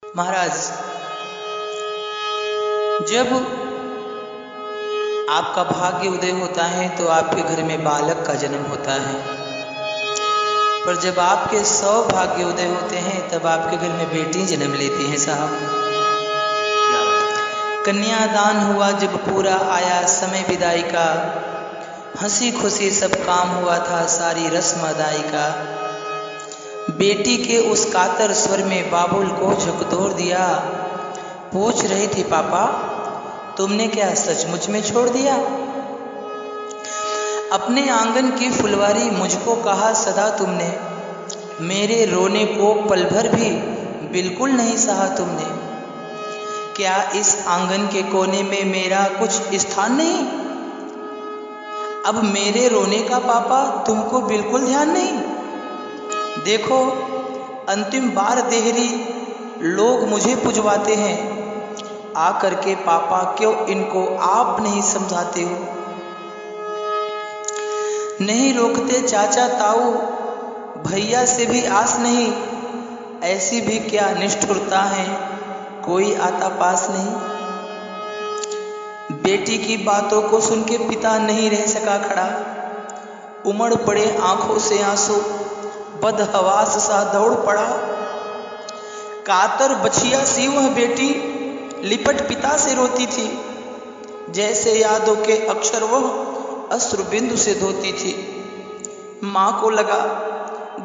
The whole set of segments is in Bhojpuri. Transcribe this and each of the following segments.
महाराज, जब आपका भाग्य उदय होता है तो आपके घर में बालक का जन्म होता है, पर जब आपके सौभाग्य उदय होते हैं तब आपके घर में बेटी जन्म लेती हैं। साहब, कन्यादान हुआ जब पूरा आया समय विदाई का, हंसी खुशी सब काम हुआ था सारी रस्म अदाई का। बेटी के उस कातर स्वर में बाबुल को झकझोर दिया, पूछ रही थी पापा तुमने क्या सचमुच में छोड़ दिया? अपने आंगन की फुलवारी मुझको कहा सदा तुमने, मेरे रोने को पल भर भी बिल्कुल नहीं सहा तुमने। क्या इस आंगन के कोने में मेरा कुछ स्थान नहीं? अब मेरे रोने का पापा तुमको बिल्कुल ध्यान नहीं? देखो अंतिम बार देहरी लोग मुझे पुजवाते हैं, आकर के पापा क्यों इनको आप नहीं समझाते हो? नहीं रोकते चाचा ताऊ, भैया से भी आस नहीं, ऐसी भी क्या निष्ठुरता है, कोई आता पास नहीं। बेटी की बातों को सुन के पिता नहीं रह सका खड़ा, उमड़ पड़े आंखों से आंसू, बदहवास सा दौड़ पड़ा। कातर बछिया सी वह बेटी लिपट पिता से रोती थी, जैसे यादों के अक्षर वह अश्रु बिंदु से धोती थी। माँ को लगा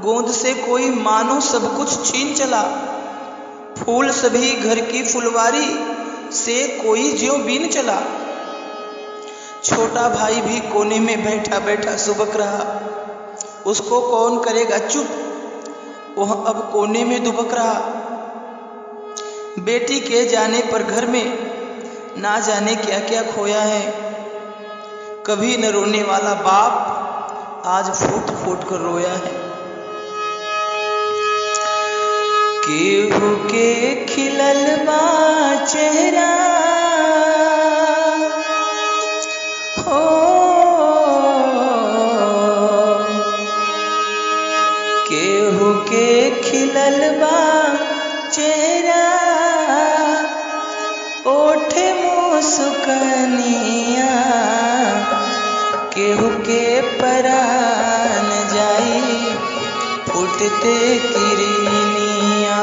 गोद से कोई मानो सब कुछ छीन चला, फूल सभी घर की फुलवारी से कोई ज्यों बीन चला। छोटा भाई भी कोने में बैठा बैठा सुबक रहा, उसको कौन करेगा चुप, वह अब कोने में दुबक रहा। बेटी के जाने पर घर में ना जाने क्या क्या खोया है, कभी न रोने वाला बाप आज फूट फूट कर रोया है। केहू के खिलल बा चेहरा हो, केहू के खिलल बा चेहरा, ओठे मुस्कानिया, केहू के परान जाई फूटते किरनिया,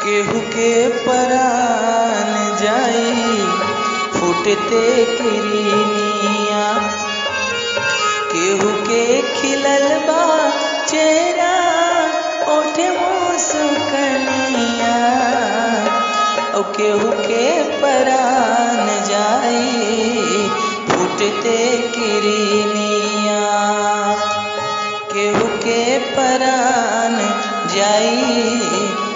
केहू के परान जाई फूटते किरनिया। केहू के खिलल बा चेहरा, ओठे मुस्कानिया, और केहू के परान जाई फूटते किरनिया, केहू के परान जाई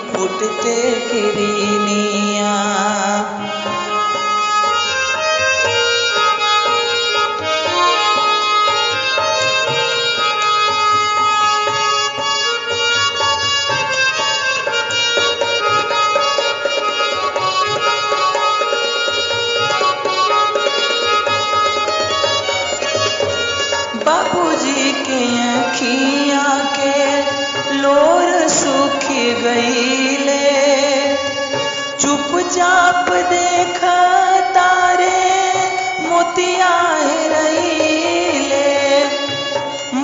फूटते किरनिया। बाबूजी के अखियाँ के लोर सूखी गईले, चुपचाप देखा तारे मोतिया रहीले।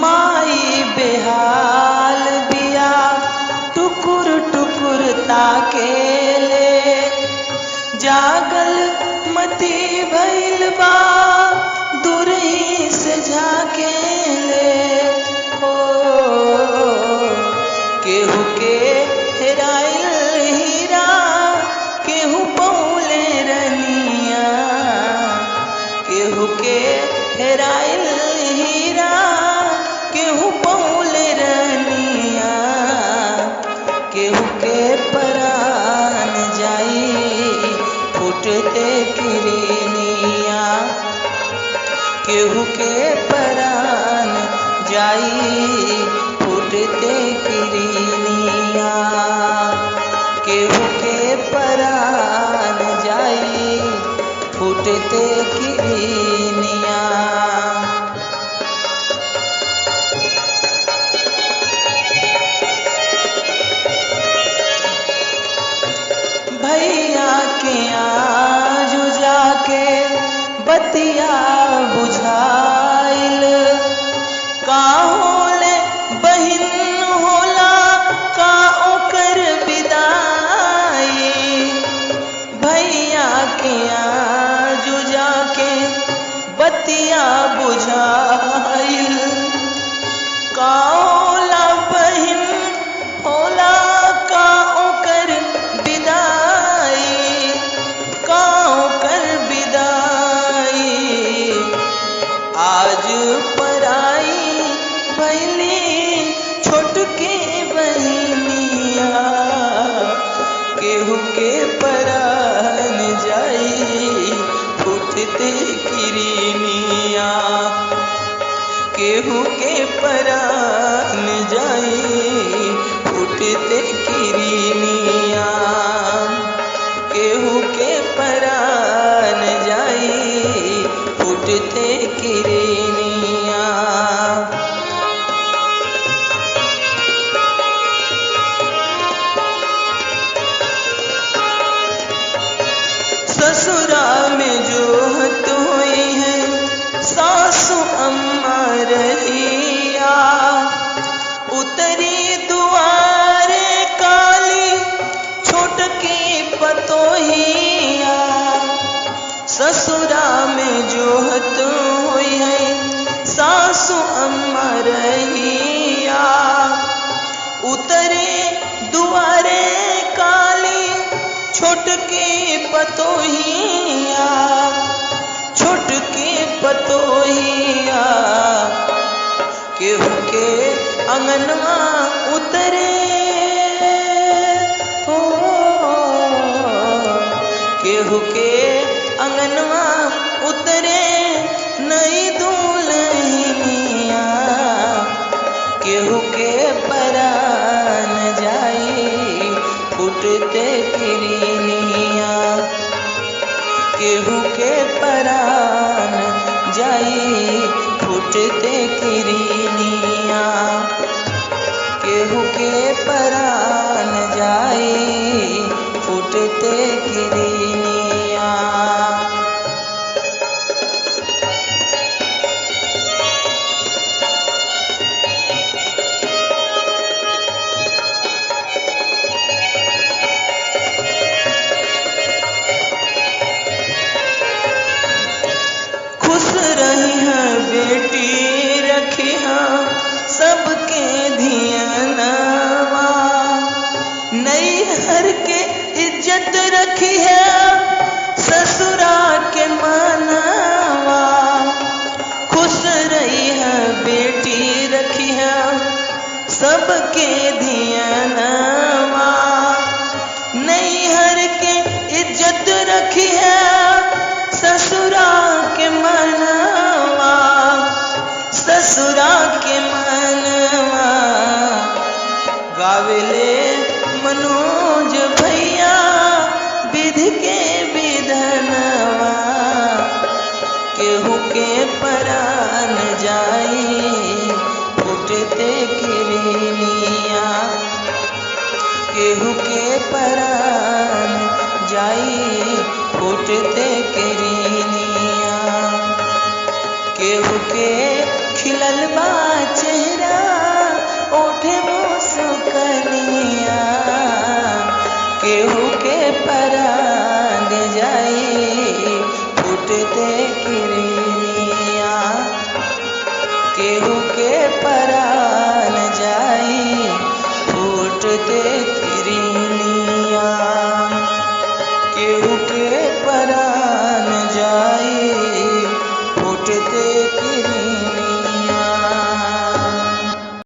माई बेहाल बिया टुकुर टुकुर ताकेले, जागल मती भइल बा दूरही से झाकेले। ओ केहू के हेराइल हीरा, केहू पौले रनिया, केहू के हेराइल हीरा, केहू पौले रनिया, केहू के परान जाई फूटते किरनिया, केहू के परान बतिया बुझाइल। का होले बहिन होला का ओकर विदाई, भैया के आजू जाके बतिया बुझाइल। का होला बहिन होला का ओकर विदाई, का ओकर विदाई। आज पराई भैली छोटके बहिनिया, केहू के परान जाई फूटते किरनिया, केहू के परान जाई फूटते किरनिया, केहू के परान जाई फूटते किरनिया। ससुरा में जोहत हुई है सासु अम्मा रहिया, उतरी दुआरे काली छोटकी पतोहिया। ससुरा में जोहत हुई है सासु अम्मा रहिया, उतरे दुआरे काली छोटकी पतोहिया, छोटकी पतोहिया। केहू के अंगनवा उतरे हो, केहू के अंगनवा उतरे नई दुल्हनिया, केहू के परान जाई फूटते किरनिया, केहू के परान जाई फूटते किरनिया, केहू के परान जाई फूटते किरनिया। खुश रही है बेटी रखिया सबके धियानवा, नैहर के इज्जत रखी है ससुरा के मनवा। खुश रही है बेटी रखिया सबके धियानवा, नैहर के इज्जत रखी है ससुरा के मनवा, ससुरा के मनवा। गावेले मनोज भैया विधि के विधनवा, केहू के परान जाई फूटते किरनिया, केहू के परान जाई फूटते किरनिया, केहू के खिलल बा चेहरा ओठे मुस्कनिया, केहू के परान जाई फूटते किरनिया, केहू के परान जाई फूटते